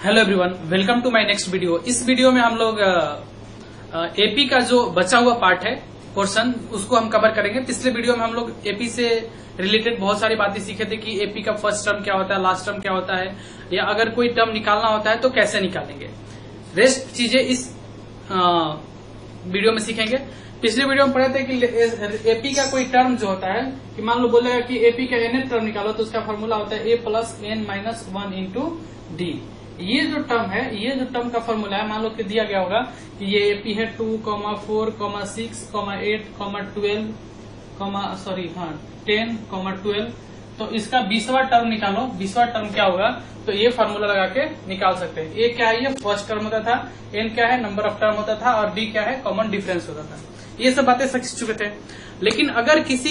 Hello everyone, welcome to my next video. इस video में हम लोग एपी का जो बचा हुआ पार्ट है पोर्शन उसको हम कवर करेंगे। पिछले वीडियो में हम लोग एपी से रिलेटेड बहुत सारी बातें सीखे थे कि एपी का फर्स्ट टर्म क्या होता है, लास्ट टर्म क्या होता है, या अगर कोई टर्म निकालना होता है तो कैसे निकालेंगे। रेस्ट चीजें इस वीडियो में सीखेंगे। पिछले वीडियो में पढ़े थे कि एपी का कोई टर्म जो होता है कि मान लो बोलेगा कि एपी का nth टर्म निकालो तो उसका फॉर्मूला होता है a plus n minus 1 into D. ये जो टर्म है, ये जो टर्म का फॉर्मूला है, मान लो कि दिया गया होगा कि ये एपी है 2, 4, 6, 8, 12, 10, 12। तो इसका 20वां टर्म निकालो। 20वां टर्म क्या होगा तो ये फार्मूला लगा के निकाल सकते हैं। ए क्या है, ये फर्स्ट टर्म होता था, एन क्या है, नंबर ऑफ टर्म होता था, और डी क्या है, कॉमन डिफरेंस होता था। ये सब बातें सीख चुके थे। लेकिन अगर किसी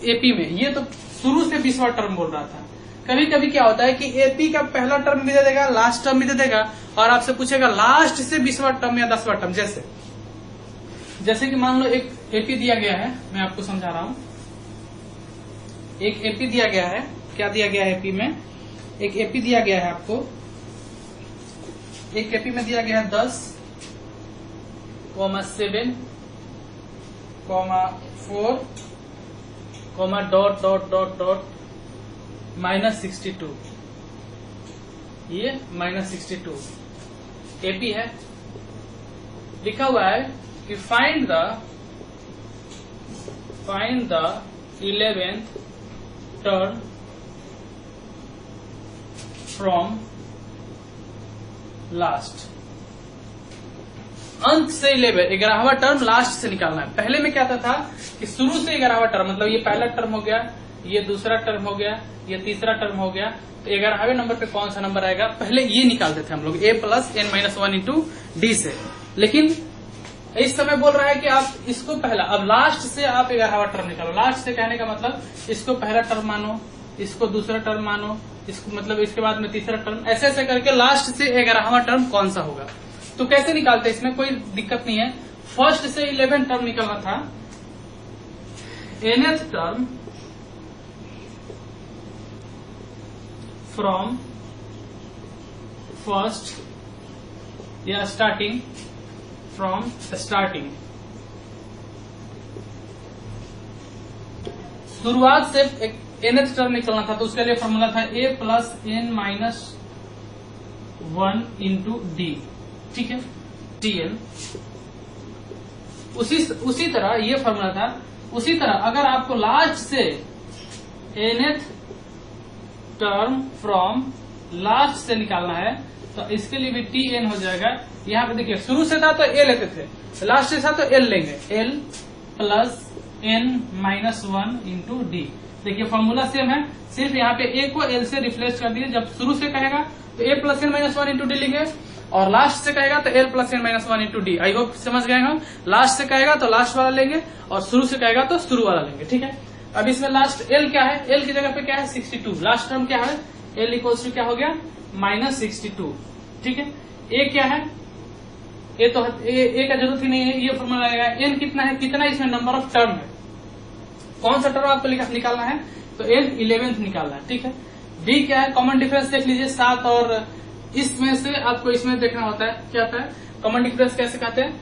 एपी में, ये तो शुरू से 20वां टर्म बोल रहा था, कभी कभी क्या होता है कि एपी का पहला टर्म भी दे देगा, लास्ट टर्म भी दे देगा, और आपसे पूछेगा लास्ट से 20वां टर्म या 10वां टर्म। जैसे कि मान लो एक एपी दिया गया है, मैं आपको समझा रहा हूं। एक एपी दिया गया है, क्या दिया गया है एपी में, एक एपी दिया गया है आपको। एक एपी में दिया गया है 10, 7, 4, -62। ये -62 एपी है। लिखा हुआ है कि find the 11th term from last. अंत से 11वां टर्म लास्ट से निकालना है। पहले में क्या था कि शुरू से 11वां टर्म, मतलब ये पहला टर्म हो गया, ये दूसरा टर्म हो गया, ये तीसरा टर्म हो गया, तो 11वें नंबर पे कौन सा नंबर आएगा, पहले ये निकालते थे हम लोग a plus n minus 1 into D से। लेकिन इस समय बोल रहा है कि आप इसको पहला, अब लास्ट से आप 11वां टर्म निकालो। लास्ट से कहने का मतलब इसको पहला टर्म मानो, इसको दूसरा टर्म मानो, इसको मतलब इसके बाद में तीसरा टर्म, ऐसे ऐसे करके लास्ट से 11वां टर्म कौन सा होगा। तो कैसे निकालते, इसमें कोई दिक्कत नहीं है। फर्स्ट से 11 टर्म निकलना था, nth टर्म फ्रॉम फर्स्ट या स्टार्टिंग फ्रॉम स्टार्टिंग। शुरुआत से एक nth टर्म निकलना था, तो उसके लिए फॉर्मूला था a plus n minus 1 into D. ठीक है, tn। उसी तरह ये फॉर्मूला था। उसी तरह अगर आपको लास्ट से nth टर्म फ्रॉम लास्ट से निकालना है तो इसके लिए भी tn हो जाएगा। यहाँ पे देखिए, शुरू से था तो a लेते थे, लास्ट से था तो l लेंगे, l plus n minus 1 into D. देखिए फॉर्मूला सेम है, सिर्फ यहाँ पे a को l से रिप्लेस कर दिए। जब शुरू से कहेगा तो a plus n minus 1 into D लेंगे, और लास्ट से कहेगा तो l plus n minus 1 into D. I hope समझ गए हम। लास्ट से कहेगा तो लास्ट वाला लेंगे, और शुरू से कहेगा तो शुरू वाला लेंगे। ठीक है, अब इसमें लास्ट l क्या है, l की जगह पे क्या है 62। लास्ट टर्म क्या है, l इक्वल्स टू क्या हो गया -62। ठीक है, a क्या है, a तो a का जरूरत ही नहीं है, ये फॉर्मूला लगेगा। n कितना है, कितना इसमें नंबर ऑफ टर्म है, कौन सा टर्म आपको निकालना है, तो n 11th निकालना है। ठीक है, d क्या है, कॉमन डिफरेंस देख लीजिए 7, और इसमें से आपको इसमें देखना होता है क्या होता है, कॉमन डिफरेंस कैसे कहते हैं,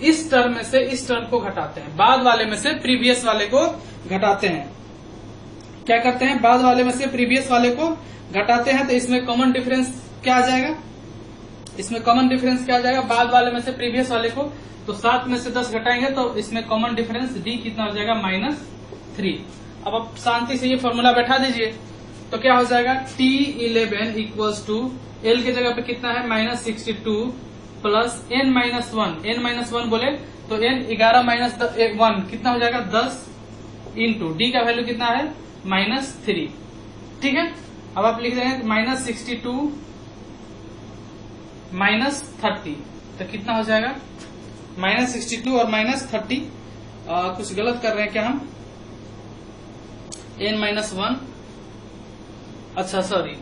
इस टर्म में से इस टर्म को घटाते हैं, बाद वाले में से प्रीवियस वाले को घटाते हैं। क्या करते हैं, बाद वाले में से प्रीवियस वाले को घटाते हैं, तो इसमें कॉमन डिफरेंस क्या आ जाएगा, इसमें कॉमन डिफरेंस क्या आ जाएगा, बाद वाले में से प्रीवियस वाले को, तो 7 में से 10 घटाएंगे तो इसमें कॉमन डिफरेंस डी कितना हो जाएगा -3। अब आप शांति से ये फॉर्मूला बैठा दीजिए तो क्या हो जाएगा, T11 इक्वल्स टू L की जगह पे कितना है -62 plus n minus 1। n minus 1 बोले तो n 11 माइनस 1 कितना हो जाएगा 10 इंटू डी का वैल्यू कितना है -3। ठीक है, अब आप लिख देंगे -62 -30, तो कितना हो जाएगा -62 और -30। कुछ गलत कर रहे हैं क्या हम, n माइनस 1, अच्छा सॉरी,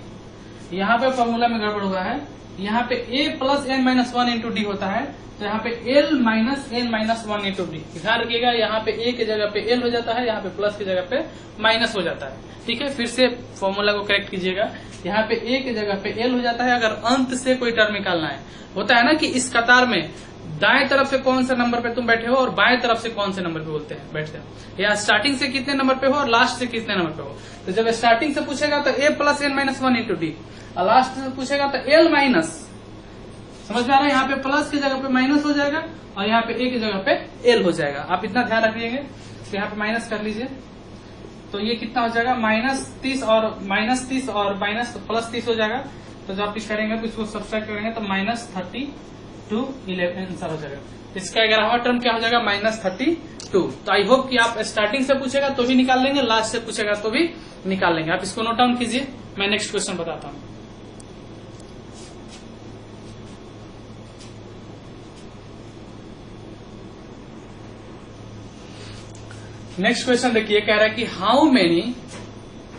यहाँ पे फॉर्मूला में गड़बड़ हुआ है। यहाँ पे a plus n minus one into D होता है, तो यहाँ पे l minus n minus one into D. ध्यान रखिएगा, यहाँ पे a की जगह पे l हो जाता है, यहाँ पे प्लस की जगह पे माइनस हो जाता है। ठीक है, फिर से फॉर्मूला को करेक्ट कीजिएगा। यहाँ पे a की जगह पे l हो जाता है अगर अंत से कोई टर्म निकालना है। होता है ना कि इस कतार में दाएं तरफ से कौन सा नंबर पे तुम बैठे हो और बाएं तरफ से कौन से नंबर पे बैठते हो, या स्टार्टिंग से कितने नंबर पे हो और लास्ट से कितने नंबर पे हो। तो जब स्टार्टिंग से पूछेगा तो a plus n minus one into D, और लास्ट से पूछेगा तो l माइनस, समझ में आ रहा है, यहाँ पे प्लस की जगह पे माइनस हो जाएगा और यहाँ पे a की जगह पे l हो जाएगा। आप इतना ध्यान रखिएगा। तो यहाँ पे माइनस कर लीजिए, तो ये कितना हो जाएगा -30 और -30 और माइनस प्लस 30 हो जाएगा। तो जब आप करेंगे तो इसको सब्सट्रैक्ट करेंगे तो -32 आंसर हो जाएगा। इसका 11वां टर्म क्या हो जाएगा -32। तो आई होप कि आप स्टार्टिंग से पूछेगा तो भी निकाल लेंगे, लास्ट से पूछेगा तो भी निकाल लेंगे। आप इसको नोट डाउन कीजिए, मैं नेक्स्ट क्वेश्चन बताता हूँ। नेक्स्ट क्वेश्चन देखिए, कह रहा है कि how many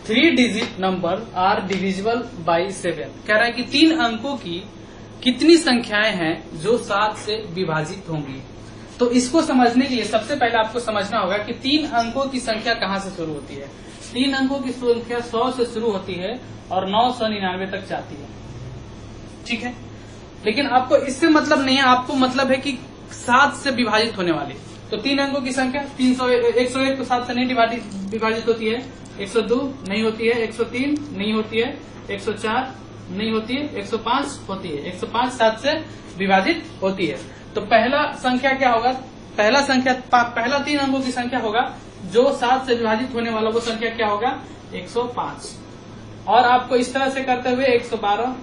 3 digit number are divisible by 7। कह रहा है कि 3 अंकों की कितनी संख्याएं हैं जो 7 से विभाजित होंगी। तो इसको समझने के लिए सबसे पहले आपको समझना होगा कि 3 अंकों की संख्या कहाँ से शुरू होती है। 3 अंकों की संख्या 100 से शुरू होती है और 999 तक जाती है। ठीक है, लेकिन आपको इससे मतलब नहीं है, आपको मतलब है कि 7 से विभाजित होने वाली। तो 3 अंकों की संख्या 101 तो 7 से नहीं विभाजित होती है, 102 नहीं होती है, 103 नहीं होती है, 104 नहीं होती है, 105 होती है। 105 7 से विभाजित होती है। तो पहला संख्या क्या होगा, पहला 3 अंकों की संख्या होगा जो 7 से विभाजित होने वाला, वो संख्या क्या होगा 105। और आपको इस तरह से करते हुए 112,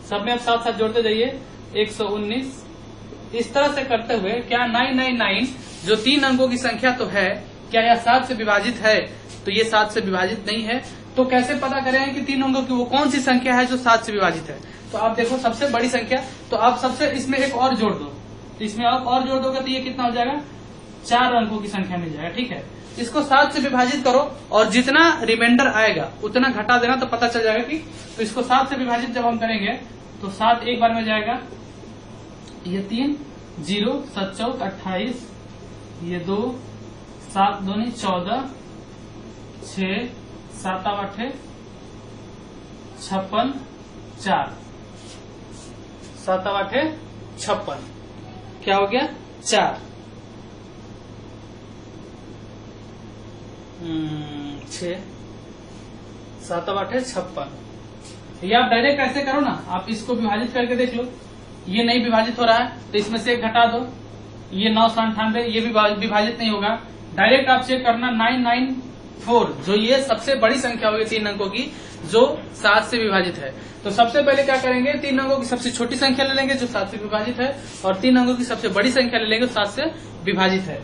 सब में आप साथ साथ जोड़ते जाइए, 119, इस तरह से करते हुए क्या 999 जो 3 अंकों की संख्या तो है, क्या यह 7 से विभाजित है? तो ये 7 से विभाजित नहीं है। तो कैसे पता करें कि 3 अंकों की वो कौन सी संख्या है जो 7 से विभाजित है? तो आप देखो सबसे बड़ी संख्या, तो आप सबसे इसमें एक और जोड़ दो, तो इसमें आप और जोड़ दोगे तो ये कितना हो जाएगा 4 अंकों की संख्या मिल जाएगा। ठीक है, इसको 7 से विभाजित करो और जितना रिमाइंडर आएगा उतना घटा देना, तो पता चल जाएगा कि, तो इसको 7 से विभाजित जब हम करेंगे तो 7 एक बार में जाएगा, ये 3 0 7 चौक 28, ये 2 7 2 14, 6 7 8 56, 4 7 8 56, क्या हो गया 4 6 7 8 56। ये आप डायरेक्ट ऐसे करो ना, आप इसको विभाजित करके देख लो, ये नहीं विभाजित हो रहा है तो इसमें से एक घटा दो, ये 998, ये विभाजित नहीं होगा। डायरेक्ट आप चेक करना 994, जो ये सबसे बड़ी संख्या होगी 3 अंकों की जो 7 से विभाजित है। तो सबसे पहले क्या करेंगे, 3 अंकों की सबसे छोटी संख्या ले लेंगे जो 7 से विभाजित है, और 3 अंकों की सबसे बड़ी संख्या ले लेंगे जो 7 से विभाजित है।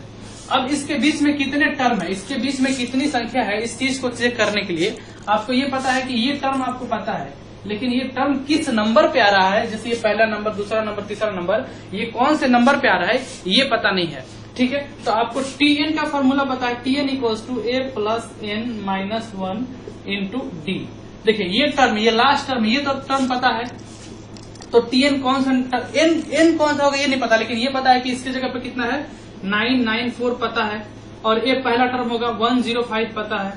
अब इसके बीच में कितने टर्म है, इसके बीच में कितनी संख्या है, इस चीज को चेक करने के लिए आपको ये पता है कि ये टर्म आपको पता है, लेकिन ये टर्म किस नंबर पे आ रहा है, जैसे ये पहला नंबर, दूसरा नंबर, तीसरा नंबर, ये कौन से नंबर पे आ रहा है ये पता नहीं है। ठीक है, तो आपको Tn का फॉर्मूला पता है, Tn equals to a plus n minus 1 into D. देखिए ये टर्म, ये लास्ट टर्म, ये तो टर्म पता है, तो Tn कौन सा, n कौन सा होगा ये नहीं पता, लेकिन ये पता है कि इसकी जगह पे कितना है 994 पता है, और ये पहला टर्म होगा 105 पता है,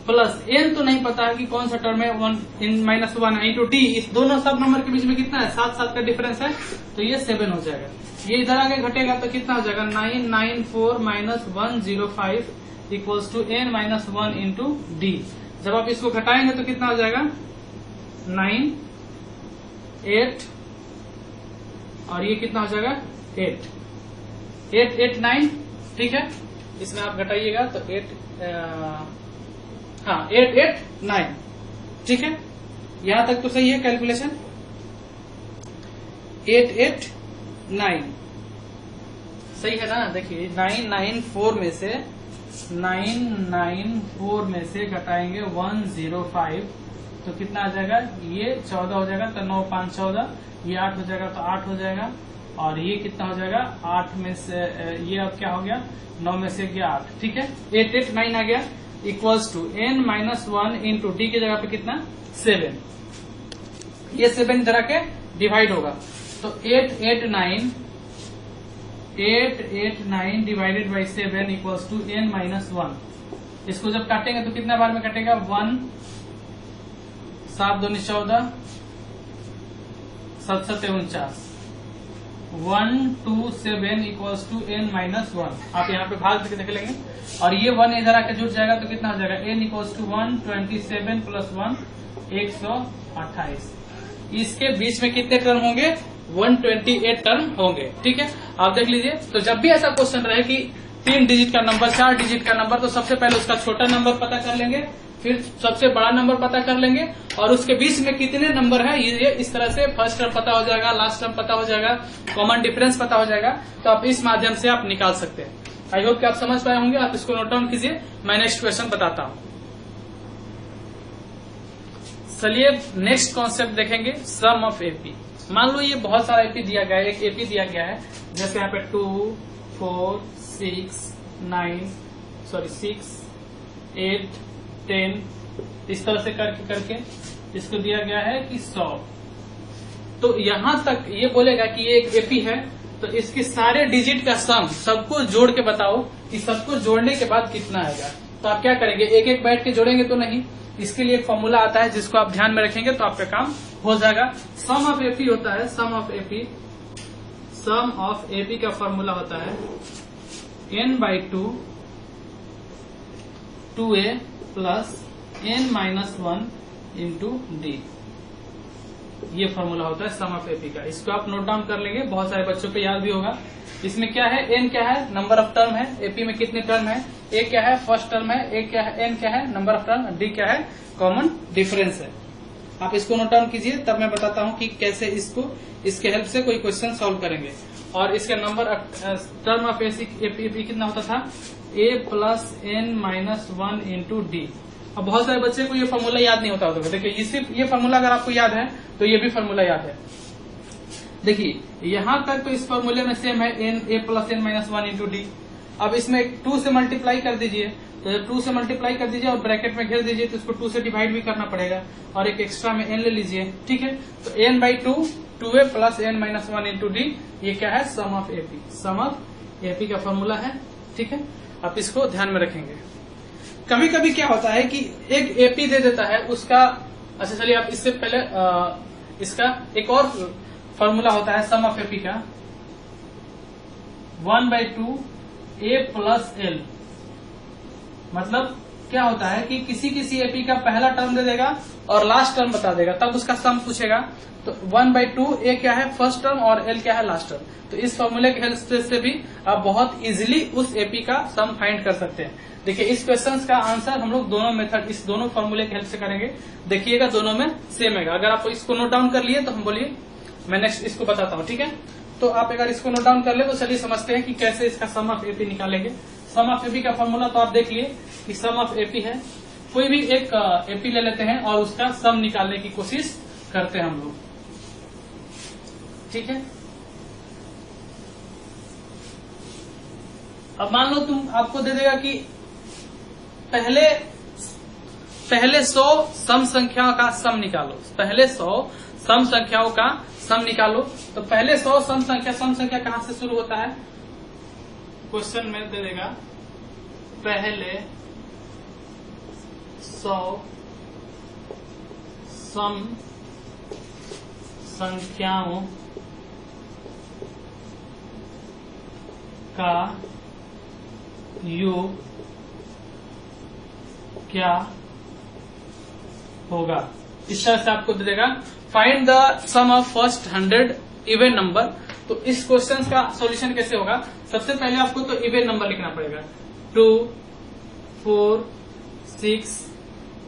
प्लस n तो नहीं पता है कि कौन सा टर्म है, 1 माइनस 1 इंटू डी। इस दोनों सब नंबर के बीच में कितना है 7 का डिफरेंस है, तो ये 7 हो जाएगा। ये इधर आगे घटेगा तो कितना हो जाएगा 994 minus 105 equals to n minus 1 into D. जब आप इसको घटाएंगे तो कितना हो जाएगा 9 8, और ये कितना हो जाएगा 8 8 8 9। ठीक है, इसमें आप घटाइएगा तो 8 8 8 9। ठीक है, यहां तक तो सही है कैलकुलेशन, 8 8 9 सही है ना। देखिए 994 में से घटाएंगे 105 तो कितना आ जाएगा, ये 14 हो जाएगा, तो 9 5 14, ये 8 हो जाएगा तो 8 हो जाएगा, और ये कितना हो जाएगा 8 में से ये अब क्या हो गया 9 में से गया 8। ठीक है, 8 8 9 आ गया equals to n minus 1 into D की जगह पे कितना 7। ये 7 इधर आके डिवाइड होगा। तो 889 divided by 7 equals to n-1। इसको जब काटेंगे तो कितना बार में कटेगा, 1 7 2 14 7 7 49 127 इक्वल्स टू n-1। आप यहाँ पे भाग देख लेंगे और ये 1 इधर आके जुड़ जाएगा तो कितना हो जाएगा, n इक्वल्स टू 127 प्लस 1 128। इसके बीच में कितने टर्म होंगे, 128 टर्म होंगे। ठीक है, आप देख लीजिए। तो जब भी ऐसा क्वेश्चन रहे कि 3 डिजिट का नंबर 4 डिजिट का नंबर, तो सबसे पहले उसका छोटा नंबर पता कर लेंगे, फिर सबसे बड़ा नंबर पता कर लेंगे और उसके बीच में कितने नंबर है ये इस तरह से फर्स्ट टर्म पता हो जाएगा, लास्ट टर्म पता हो जाएगा, कॉमन डिफरेंस पता हो जाएगा। तो आप इस माध्यम से आप निकाल सकते हैं। आई होप कि आप समझ पाए होंगे। आप इसको नोट डाउन कीजिए, मैं नेक्स्ट क्वेश्चन बताता हूं। चलिए नेक्स्ट कॉन्सेप्ट देखेंगे, सम ऑफ एपी। मान लो ये बहुत सारा एपी दिया गया है, एक एपी दिया गया है, जैसे यहाँ पे 2 4 6 8 10 इस तरह से करके इसको दिया गया है कि 100। तो यहां तक ये बोलेगा कि ये एक एपी है, तो इसके सारे डिजिट का सम सबको जोड़ के बताओ कि सबको जोड़ने के बाद कितना आएगा। तो आप क्या करेंगे, एक एक बैठ के जोड़ेंगे तो नहीं, इसके लिए एक फॉर्मूला आता है जिसको आप ध्यान में रखेंगे तो आपका काम हो जाएगा। सम ऑफ एपी होता है, सम ऑफ एपी का फॉर्मूला होता है n/2 2a plus n-1 into D. ये फॉर्मूला होता है सम ऑफ एपी का। इसको आप नोट डाउन कर लेंगे, बहुत सारे बच्चों पे याद भी होगा। इसमें क्या है, n क्या है, नंबर ऑफ टर्म है, एपी में कितने टर्म है, a क्या है फर्स्ट टर्म है, a क्या है, n क्या है नंबर ऑफ टर्म, d क्या है कॉमन डिफरेंस है। आप इसको नोट डाउन कीजिए, तब मैं बताता हूँ कि कैसे इसके हेल्प से कोई क्वेश्चन सॉल्व करेंगे। और इसका नंबर टर्म ऑफ एपी कितना होता था, a plus n-1 into D. अब बहुत सारे बच्चे को ये फॉर्मूला याद नहीं होता होगा। देखिए सिर्फ ये फॉर्मूला अगर आपको याद है तो ये भी फॉर्मूला याद है। देखिए यहां तक तो इस फॉर्मूले में सेम है, a plus n-1 into D. अब इसमें 2 से मल्टीप्लाई कर दीजिए, तो जब 2 से मल्टीप्लाई कर दीजिए और ब्रैकेट में घेर दीजिए तो इसको 2 से डिवाइड भी करना पड़ेगा और एक एक्स्ट्रा में n ले लीजिए। ठीक है, तो n/2 2a plus n-1 into D, ये क्या है, sum of AP. Sum of AP का फॉर्मूला है। ठीक है, आप इसको ध्यान में रखेंगे। कभी कभी क्या होता है कि एक एपी दे देता है उसका, अच्छा चलिए आप इससे पहले इसका एक और फॉर्मूला होता है सम ऑफ एपी का, 1/2 a प्लस l। मतलब क्या होता है कि किसी एपी का पहला टर्म दे देगा और लास्ट टर्म बता देगा, तब उसका सम पूछेगा। तो 1/2 a क्या है फर्स्ट टर्म और l क्या है लास्ट टर्म। तो इस फॉर्मूले के हेल्प से भी आप बहुत इजीली उस एपी का सम फाइंड कर सकते हैं। देखिए इस क्वेश्चन का आंसर हम लोग दोनों मेथड, इस दोनों फॉर्मूले की हेल्प से करेंगे। देखिएगा दोनों में सेम है। अगर आप इसको नोट डाउन कर लिए तो हम बोलिए मैं नेक्स्ट इसको बताता हूँ। ठीक है, तो आप अगर इसको नोट डाउन कर ले तो चलिए समझते हैं कि कैसे इसका सम ऑफ एपी निकालेंगे। सम ऑफ एपी का फॉर्मूला तो आप देख लिए कि सम ऑफ एपी है, कोई भी एक एपी ले लेते हैं और उसका सम निकालने की कोशिश करते हैं हम लोग। ठीक है, अब मान लो आपको दे देगा कि पहले 100 सम संख्याओं का सम निकालो, पहले 100 सम संख्याओं का सम निकालो। तो पहले 100 सम संख्या कहां से शुरू होता है, क्वेश्चन में दे देगा पहले 100 सम संख्याओं का योग क्या होगा। इस तरह से आपको दे देगा find the sum of first 100 even number. तो इस क्वेश्चन का सॉल्यूशन कैसे होगा, सबसे पहले आपको तो इवन नंबर लिखना पड़ेगा, 2 4 6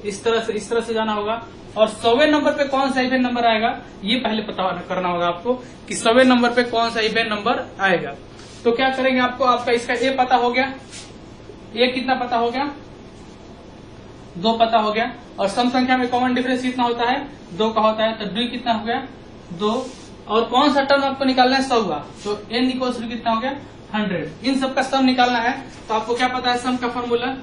इस तरह से जाना होगा। और 100वें नंबर पे कौन सा इवन नंबर आएगा ये पहले पता करना होगा आपको कि 100वें नंबर पे कौन सा इवन नंबर आएगा। तो क्या करेंगे, आपको आपका इसका ए पता हो गया, ए कितना पता हो गया, 2 पता हो गया। और सम संख्या में कॉमन डिफरेंस कितना होता है, 2 का होता है, तो डी कितना हो गया 2। और कौन सा टर्म आपको निकालना है 100 का, तो n इक्वल्स टू कितना हो गया 100। इन सब का सम निकालना है। तो आपको क्या पता है सम का formula,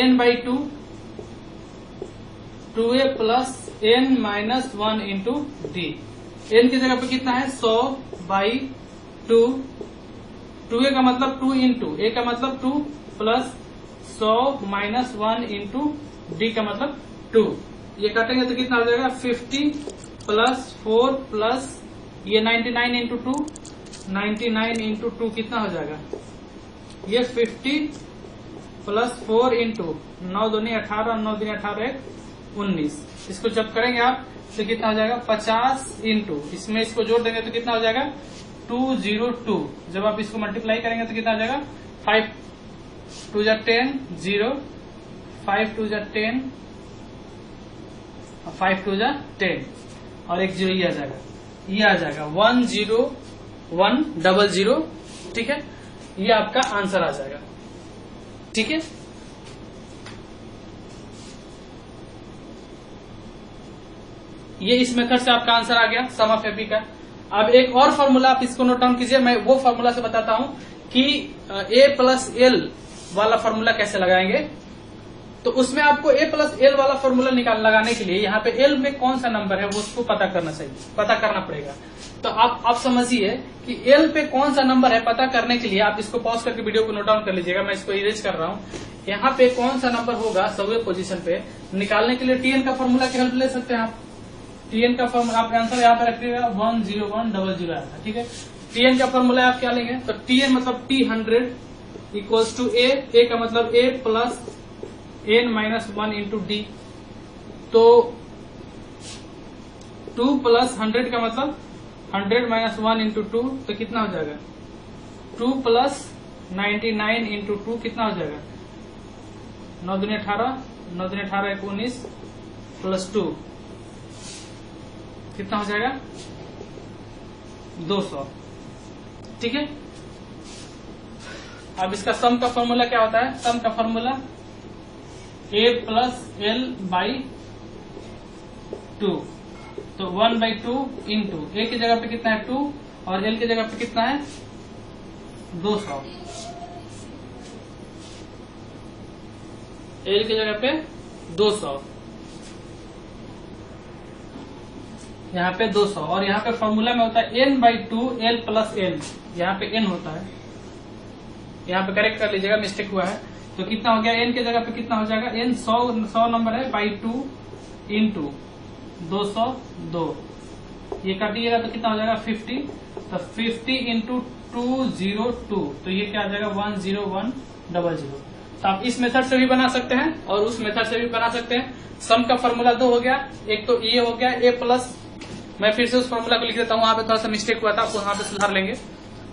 n/2 2a plus n minus 1 into D. n की जगह पे कितना है 100/2, 2a का मतलब 2 इंटू a का मतलब 2 प्लस 100 माइनस 1 इंटू डी का मतलब 2। ये काटेंगे तो कितना हो जाएगा 50 प्लस 4 प्लस ये 99 इंटू 2, 99 इंटू 2 कितना हो जाएगा ये 50 प्लस 4 इंटू 9 दूनी 18, 9 दूनी 18, 19। इसको जब करेंगे आप तो कितना हो जाएगा 50 इंटू, इसमें इसको जोड़ देंगे तो कितना हो जाएगा 202। जब आप इसको मल्टीप्लाई करेंगे तो कितना हो जाएगा 5 2 जा 10 0, 5 2 जा 10, 5 2 जा 10 और एक 0 ये आ जाएगा, ये आ जाएगा 10100। ठीक है, ये आपका आंसर आ जाएगा। ठीक है, ये इस मेथड से आपका आंसर आ गया सम ऑफ एपी का। अब एक और फॉर्मूला आप इसको नोट डाउन कीजिए, मैं वो फॉर्मूला से बताता हूं कि a प्लस एल वाला फॉर्मूला कैसे लगाएंगे। तो उसमें आपको a प्लस एल वाला फॉर्मूला लगाने के लिए यहाँ पे l में कौन सा नंबर है वो उसको पता करना पड़ेगा। तो आप समझिए कि l पे कौन सा नंबर है पता करने के लिए आप इसको पॉज करके वीडियो को नोट डाउन कर लीजिएगा। मैं इसको इरेज कर रहा हूँ। यहाँ पे कौन सा नंबर होगा 100वें पोजीशन पे निकालने के लिए tn का फॉर्मूला की हेल्प ले सकते हैं आप। tn का फॉर्मूला आप आंसर यहाँ पे रखिएगा 10100 आया था। ठीक है, tn का फॉर्मूला आप क्या लेंगे तो tn मतलब t100 इक्वल्स टू a का मतलब a plus n minus 1 into D. तो 2 प्लस 100 का मतलब 100 माइनस 1 इंटू 2 तो कितना हो जाएगा 2 प्लस 99 इंटू 2 कितना हो जाएगा 9 दूनी 18, 9 दूनी 18 19 प्लस 2 कितना हो जाएगा 200। ठीक है, अब इसका सम का फॉर्मूला क्या होता है, सम का formula a plus L by 2। तो 1/2 इंटू a की जगह पे कितना है 2 और l की जगह पे कितना है 200। l की जगह पे 200, यहाँ पे 200 और यहाँ पे फॉर्मूला में होता है n/2 l प्लस n। यहाँ पे n होता है, यहाँ पे करेक्ट कर लीजिएगा, मिस्टेक हुआ है। तो कितना हो गया n की जगह पे कितना हो जाएगा n 100 नंबर है बाई 2 इंटू 202। ये काटिएगा तो कितना हो जाएगा 50। तो 50 इंटू 202 तो ये क्या आ जाएगा 10100। तो आप इस मेथड से भी बना सकते हैं और उस मेथड से भी बना सकते हैं। सम का फॉर्मूला 2 हो गया, एक तो ये हो गया a प्लस, मैं फिर से उस फॉर्मूला को लिख देता हूँ, वहां पे थोड़ा सा मिस्टेक हुआ था, आपको वहां पे सुधार लेंगे।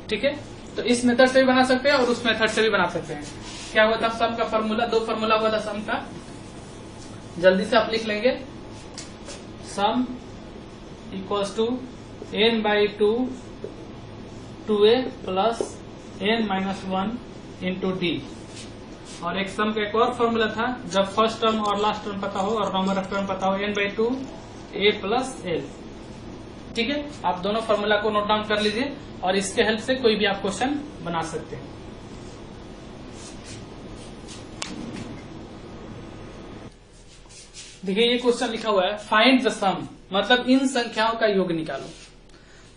ठीक है, तो इस मेथड से भी बना सकते हैं और उस मेथड से भी बना सकते हैं। क्या हुआ था सम का फॉर्मूला, 2 फॉर्मूला हुआ था सम का, जल्दी से आप लिख लेंगे। Sum equals to n/2 2a plus n minus 1 into D. और एक सम का एक और फॉर्मूला था, जब फर्स्ट टर्म और लास्ट टर्म पता हो और नंबर ऑफ टर्म पता हो n/2 a प्लस l। ठीक है, आप दोनों फॉर्मूला को नोट डाउन कर लीजिए और इसके हेल्प से कोई भी आप क्वेश्चन बना सकते हैं। देखिए ये क्वेश्चन लिखा हुआ है फाइंड द सम, मतलब इन संख्याओं का योग निकालो।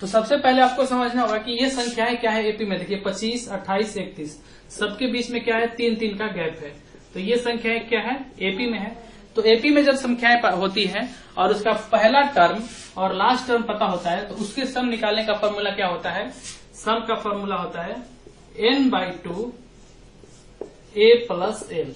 तो सबसे पहले आपको समझना होगा कि ये संख्याएं क्या है एपी में। देखिए 25, 28, 31 सबके बीच में क्या है 3-3 का गैप है। तो ये संख्याएं क्या है एपी में है। तो एपी में जब संख्याएं होती है और उसका पहला टर्म और लास्ट टर्म पता होता है तो उसके सम निकालने का फॉर्मूला क्या होता है, सम का फॉर्मूला होता है n/2 a plus l।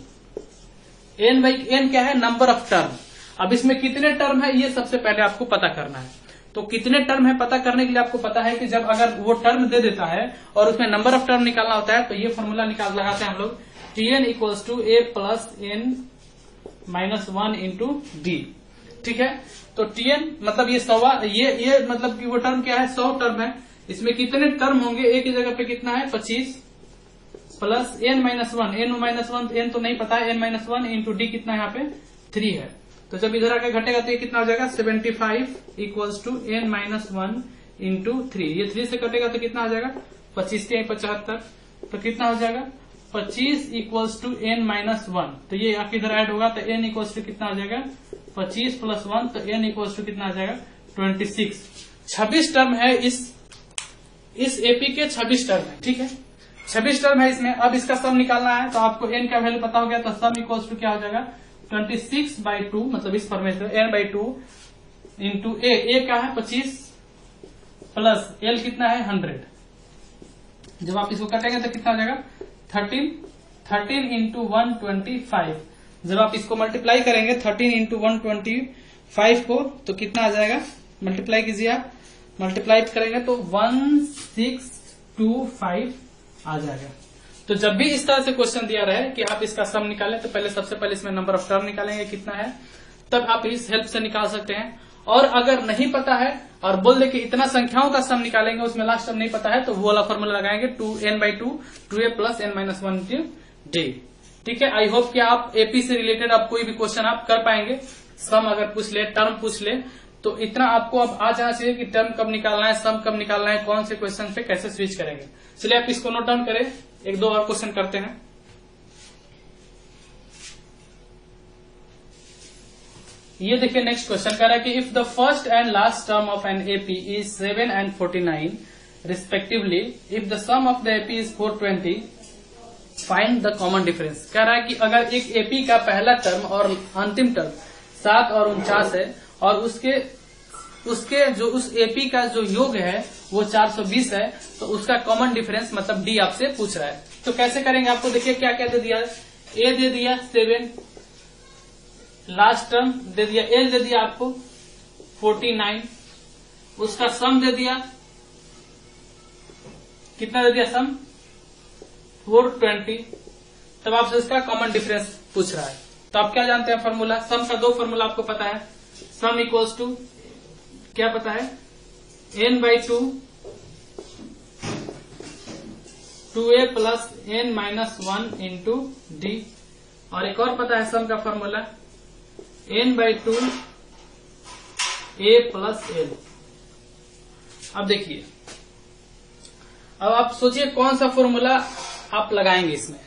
n क्या है नंबर ऑफ टर्म। अब इसमें कितने टर्म है ये सबसे पहले आपको पता करना है। तो कितने टर्म है पता करने के लिए आपको पता है कि जब अगर वो टर्म दे देता है और उसमें नंबर ऑफ टर्म निकालना होता है तो ये फॉर्मूला लगाते हैं हम लोग tn equals to a plus n minus 1 into D. ठीक है, तो tn मतलब ये 100, ये मतलब कि वो टर्म क्या है 100 टर्म है। इसमें कितने टर्म होंगे, a की जगह पे कितना है 25 प्लस n माइनस 1, n तो नहीं पता है, n माइनस 1 इंटू डी कितना है यहाँ पे 3 है। तो जब इधर आके घटेगा तो ये कितना हो जाएगा 75 equals to n minus 1 into 3। ये 3 से कटेगा तो कितना हो जाएगा 25 के 75, तो कितना हो जाएगा 25 इक्वल्स टू n माइनस 1, तो ये आपके इधर ऐड होगा तो n इक्वल्स टू कितना आ जाएगा 25 प्लस 1, तो n इक्वल्स टू कितना आ जाएगा 26। 26 टर्म है इस एपी के 26 टर्म है, ठीक है 26 टर्म है इसमें। अब इसका सम निकालना है तो आपको n का वैल्यू पता हो गया, तो सम इक्वल्स टू क्या हो जाएगा 26/2, मतलब इस फॉर्मेट में n/2 इंटू ए क्या है 25 प्लस l कितना है 100। जब आप इसको कटेंगे तो कितना आ जाएगा 13 इंटू 125। जब आप इसको मल्टीप्लाई करेंगे 13 इंटू 125 को तो कितना आ जाएगा, मल्टीप्लाई कीजिए आप, मल्टीप्लाई करेंगे तो 1625 आ जाएगा। तो जब भी इस तरह से क्वेश्चन दिया रहे कि आप इसका सम निकालें तो पहले सबसे पहले इसमें नंबर ऑफ टर्म निकालेंगे कितना है, तब आप इस हेल्प से निकाल सकते हैं। और अगर नहीं पता है और बोल दे कि इतना संख्याओं का सम निकालेंगे, उसमें लास्ट टर्म नहीं पता है, तो वो वाला फॉर्मूला लगाएंगे 2n/2 2a plus n minus 1 d। ठीक है, आई होप कि आप एपी से रिलेटेड आप कोई भी क्वेश्चन आप कर पाएंगे। सम अगर पूछ ले, टर्म पूछ ले, तो इतना आपको अब आ जाना चाहिए कि टर्म कब निकालना है, सम कब निकालना है, कौन से क्वेश्चन पे कैसे स्विच करेंगे। चलिए आप इसको नोट डाउन करें, एक दो और क्वेश्चन करते हैं। ये देखिए नेक्स्ट क्वेश्चन कह रहा है कि if the first and last term of an AP is 7 and 49 respectively, if the sum of the AP is 420, find the common difference. कह रहा है कि अगर एक एपी का पहला टर्म और अंतिम टर्म 7 और 49 है और उसके जो उस एपी का जो योग है वो 420 है, तो उसका कॉमन डिफरेंस मतलब डी आपसे पूछ रहा है। तो कैसे करेंगे, आपको देखिए क्या क्या दे दिया है, ए दे दिया 7, लास्ट टर्म दे दिया एल दे दिया आपको 49, उसका सम दे दिया, कितना दे दिया सम 420, तब आपसे इसका कॉमन डिफरेंस पूछ रहा है। तो आप क्या जानते हैं फॉर्मूला, सम का दो फॉर्मूला आपको पता है, सम इक्वल्स टू क्या पता है n/2 2a plus n minus 1 into D, और एक और पता है सम का formula n/2 a plus l। अब देखिए, अब आप सोचिए कौन सा फॉर्मूला आप लगाएंगे, इसमें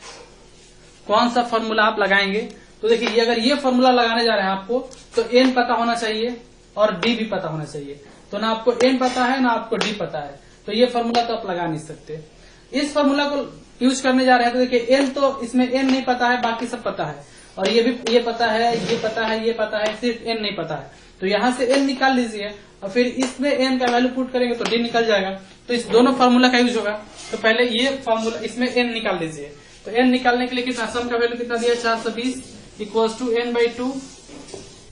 कौन सा फॉर्मूला आप लगाएंगे। तो देखिए ये अगर ये फॉर्मूला लगाने जा रहे हैं आपको, तो n पता होना चाहिए और d भी पता होना चाहिए। तो ना आपको n पता है ना आपको d पता है, तो ये फॉर्मूला तो आप लगा नहीं सकते। इस फॉर्मूला को यूज करने जा रहे हैं तो देखिए n तो इसमें n नहीं पता है, बाकी सब पता है, और ये भी ये पता है, ये पता है, ये पता है, सिर्फ n नहीं पता है। तो यहाँ से n निकाल लीजिए और फिर इसमें n का वैल्यू पुट करेंगे तो d निकल जाएगा। तो इस दोनों फार्मूला का यूज होगा। तो पहले ये फार्मूला, इसमें n निकाल लीजिए। तो n निकालने के लिए कितना, सम का वैल्यू कितना दिया 420 इक्वल्स टू n/2,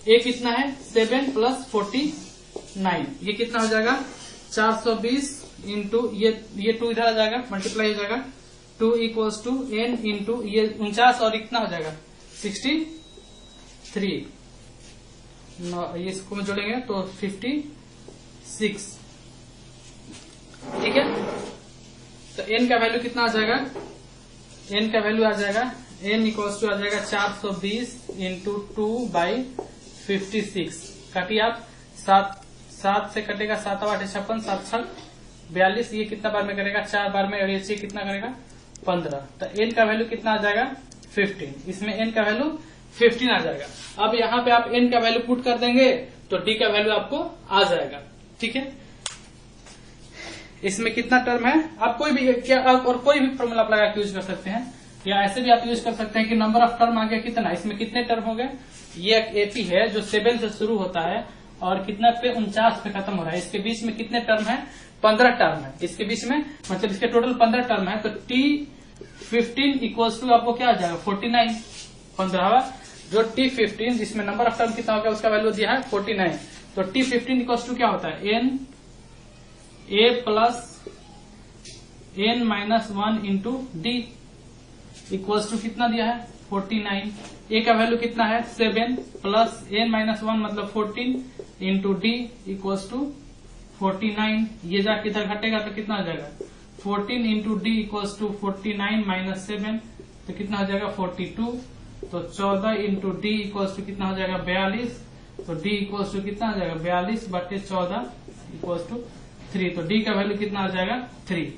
a कितना है 7 प्लस 49, ये कितना हो जाएगा 420 इंटू ये 2 इधर आ जाएगा, मल्टीप्लाई हो जाएगा 2 इक्वल्स टू n इंटू ये 49 और कितना हो जाएगा 63, ये इसको में जोड़ेंगे तो 56, ठीक है। तो n का वैल्यू कितना आ जाएगा, n का वैल्यू आ जाएगा n इक्वल्स टू आ जाएगा 420 इंटू 2/56। काटिए आप, 7 से कटेगा 7 8 56, 7 6 42, ये कितना बार में करेगा 4 बार में, और ये कितना करेगा 15। तो n का वैल्यू कितना आ जाएगा 15, इसमें n का वैल्यू 15 आ जाएगा। अब यहाँ पे आप n का वैल्यू पुट कर देंगे तो d का वैल्यू आपको आ जाएगा, ठीक है। इसमें कितना टर्म है, आप कोई भी क्या और कोई भी फॉर्मूला आप लगा के यूज कर सकते हैं, या ऐसे भी आप यूज कर सकते हैं कि नंबर ऑफ टर्म आ गया कितना, इसमें कितने टर्म हो गए। ये एक एपी है जो 7 से शुरू होता है और कितना पे 49 पे खत्म हो रहा है। इसके बीच में कितने टर्म है, 15 टर्म है इसके बीच में, मतलब इसके टोटल 15 टर्म है। तो T15 इक्वल्स टू आपको क्या आ जाएगा 49, 15 जो T15 जिसमें नंबर ऑफ टर्म कितना हो गया उसका वैल्यू दिया है 49। तो T15 इक्वल्स टू क्या होता है n a plus n minus 1 into d equals to कितना दिया है 49। a का वैल्यू कितना है 7 प्लस n माइनस 1 मतलब 14 इंटू डी इक्वल्स टू 49। ये जाके इधर घटेगा तो कितना हो जाएगा 14 into d equals to 49 minus 7, तो कितना हो जाएगा 42। तो 14 इंटू डी इक्वल्स टू कितना हो जाएगा 42। तो डी इक्वल्स टू कितना हो जाएगा 42/14 इक्वल्स टू 3। तो डी का वैल्यू कितना आ जाएगा 3।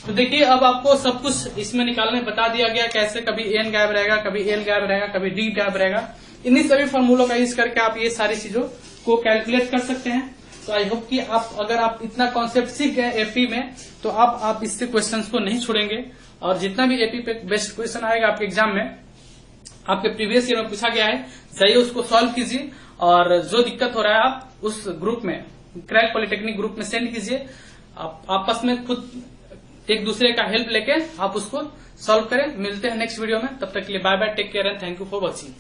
तो देखिए अब आपको सब कुछ इसमें निकालने बता दिया गया कैसे, कभी एन गायब रहेगा, कभी एल गायब रहेगा, कभी डी गायब रहेगा। इन्हीं सभी फॉर्मूलों का यूज करके आप ये सारी चीजों को कैलकुलेट कर सकते हैं। तो आई होप कि अगर आप इतना कॉन्सेप्ट सीख गए एपी में तो आप इससे क्वेश्चंस को नहीं छोड़ेंगे। और जितना भी एपी पे बेस्ट क्वेश्चन आएगा आपके एग्जाम में, आपके प्रीवियस ईयर में पूछा गया है, जाइए उसको सॉल्व कीजिए और जो दिक्कत हो रहा है आप उस ग्रुप में, क्रैक पॉलिटेक्निक ग्रुप में सेंड कीजिए। आप आपस में खुद एक दूसरे का हेल्प लेके आप उसको सॉल्व करें। मिलते हैं नेक्स्ट वीडियो में, तब तक के लिए bye bye, take care and thank you for watching.